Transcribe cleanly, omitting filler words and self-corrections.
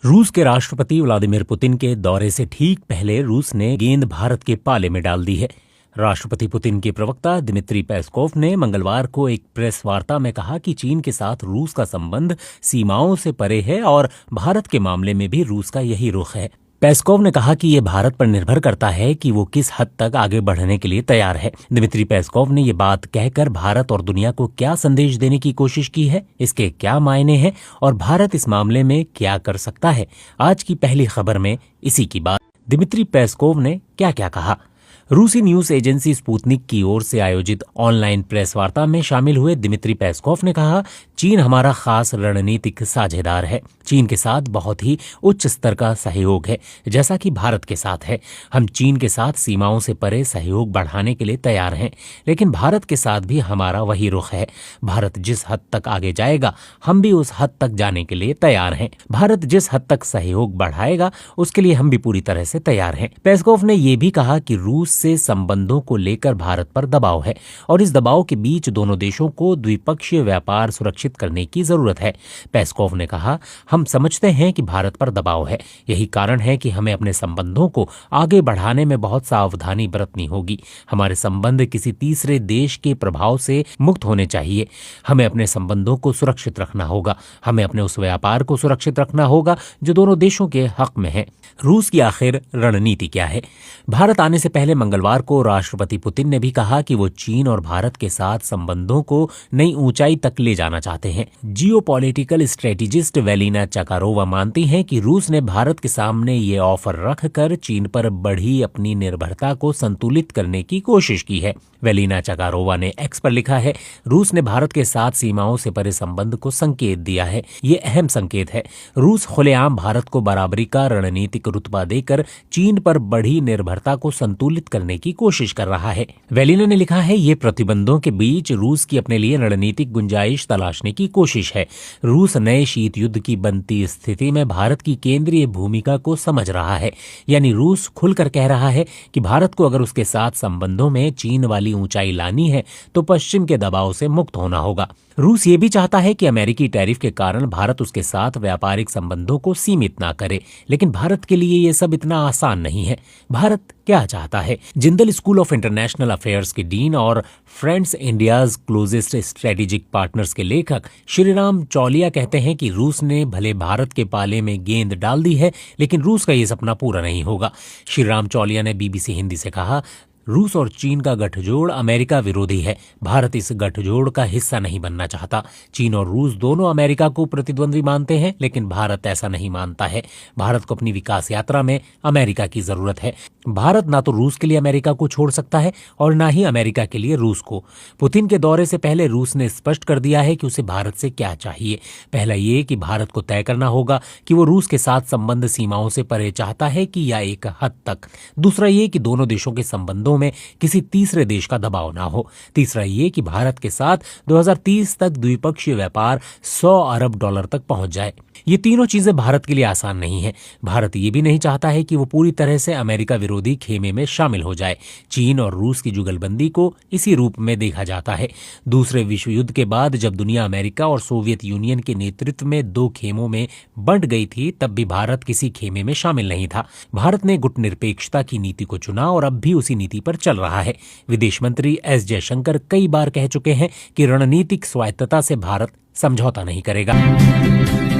रूस के राष्ट्रपति व्लादिमीर पुतिन के दौरे से ठीक पहले रूस ने गेंद भारत के पाले में डाल दी है। राष्ट्रपति पुतिन के प्रवक्ता दिमित्री पेस्कोव ने मंगलवार को एक प्रेस वार्ता में कहा कि चीन के साथ रूस का संबंध सीमाओं से परे है और भारत के मामले में भी रूस का यही रुख है। पेस्कोव ने कहा कि ये भारत पर निर्भर करता है कि वो किस हद तक आगे बढ़ने के लिए तैयार है। दिमित्री पेस्कोव ने ये बात कहकर भारत और दुनिया को क्या संदेश देने की कोशिश की है, इसके क्या मायने हैं और भारत इस मामले में क्या कर सकता है। आज की पहली खबर में इसी की बात। दिमित्री पेस्कोव ने क्या क्या कहा। रूसी न्यूज एजेंसी स्पुतनिक की ओर से आयोजित ऑनलाइन प्रेस वार्ता में शामिल हुए दिमित्री पेस्कोव ने कहा, चीन हमारा खास रणनीतिक साझेदार है। चीन के साथ बहुत ही उच्च स्तर का सहयोग है, जैसा कि भारत के साथ है। हम चीन के साथ सीमाओं से परे सहयोग बढ़ाने के लिए तैयार हैं, लेकिन भारत के साथ भी हमारा वही रुख है। भारत जिस हद तक आगे जाएगा, हम भी उस हद तक जाने के लिए तैयार हैं। भारत जिस हद तक सहयोग बढ़ाएगा, उसके लिए हम भी पूरी तरह से तैयार हैं। पेस्कोव ने यह भी कहा कि रूस से संबंधों को लेकर भारत पर दबाव है और इस दबाव के बीच दोनों देशों को द्विपक्षीय व्यापार सुरक्षित करने की जरूरत है। पेस्कोव ने कहा, हम समझते हैं कि भारत पर दबाव है। यही कारण है कि हमें अपने संबंधों को आगे बढ़ाने में बहुत सावधानी बरतनी होगी। हमारे संबंध किसी तीसरे देश के प्रभाव से मुक्त होने चाहिए। हमें अपने संबंधों को सुरक्षित रखना होगा। हमें अपने उस व्यापार को सुरक्षित रखना होगा जो दोनों देशों के हक में है। रूस की आखिर रणनीति क्या है? भारत आने से पहले मंगलवार को राष्ट्रपति पुतिन ने भी कहा कि वो चीन और भारत के साथ संबंधों को नई ऊंचाई तक ले जाना चाहते हैं। जियोपॉलिटिकल स्ट्रेटेजिस्ट वेलिना चकारोवा मानती हैं कि रूस ने भारत के सामने ये ऑफर रखकर चीन पर बढ़ी अपनी निर्भरता को संतुलित करने की कोशिश की है। वेलिना चकारोवा ने एक्स पर लिखा है, रूस ने भारत के साथ सीमाओं से परे संबंध को संकेत दिया है। ये अहम संकेत है। रूस खुलेआम भारत को बराबरी का रणनीतिक रुतबा देकर चीन पर बढ़ी निर्भरता को संतुलित करने की कोशिश कर रहा है। वेलिना ने लिखा है, ये प्रतिबंधों के बीच रूस की अपने लिए रणनीतिक गुंजाइश तलाशने की कोशिश है। रूस नए शीत युद्ध की बनती स्थिति में भारत की केंद्रीय भूमिका को समझ रहा है। यानी रूस खुलकर कह रहा है कि भारत को अगर उसके साथ संबंधों में चीन वाली ऊंचाई लानी है तो पश्चिम के दबाव से मुक्त होना होगा। रूस ये भी चाहता है कि अमेरिकी टैरिफ के कारण भारत उसके साथ व्यापारिक संबंधों को सीमित ना करे, लेकिन भारत के लिए ये सब इतना आसान नहीं है। भारत क्या चाहता है? Jindal school of international affairs के डीन और friends India's closest strategic partners के लेखक श्रीराम चौलिया कहते हैं कि रूस ने भले भारत के पाले में गेंद डाल दी है, लेकिन रूस का ये सपना पूरा नहीं होगा। श्रीराम चौलिया ने बीबीसी हिंदी से कहा, रूस और चीन का गठजोड़ अमेरिका विरोधी है। भारत इस गठजोड़ का हिस्सा नहीं बनना चाहता। चीन और रूस दोनों अमेरिका को प्रतिद्वंद्वी मानते हैं, लेकिन भारत ऐसा नहीं मानता है। भारत को अपनी विकास यात्रा में अमेरिका की जरूरत है। भारत ना तो रूस के लिए अमेरिका को छोड़ सकता है और ना ही अमेरिका के लिए रूस को। पुतिन के दौरे से पहले रूस ने स्पष्ट कर दिया है कि उसे भारत से क्या चाहिए। पहला ये कि भारत को तय करना होगा कि वो रूस के साथ संबंध सीमाओं से परे चाहता है कि या एक हद तक। दूसरा ये कि दोनों देशों के संबंधों में किसी तीसरे देश का दबाव ना हो। तीसरा ये कि भारत के साथ 2030 तक द्विपक्षीय व्यापार $100 अरब तक पहुंच जाए। ये तीनों चीजें भारत के लिए आसान नहीं है। भारत ये भी नहीं चाहता है कि वो पूरी तरह से अमेरिका विरोधी खेमे में शामिल हो जाए। चीन और रूस की जुगलबंदी को इसी रूप में देखा जाता है। दूसरे विश्व युद्ध के बाद जब दुनिया अमेरिका और सोवियत यूनियन के नेतृत्व में दो खेमों में बंट गई थी, तब भी भारत किसी खेमे में शामिल नहीं था। भारत ने गुटनिरपेक्षता की नीति को चुना और अब भी उसी नीति पर चल रहा है। विदेश मंत्री एस जयशंकर कई बार कह चुके हैं कि रणनीतिक स्वायत्तता से भारत समझौता नहीं करेगा।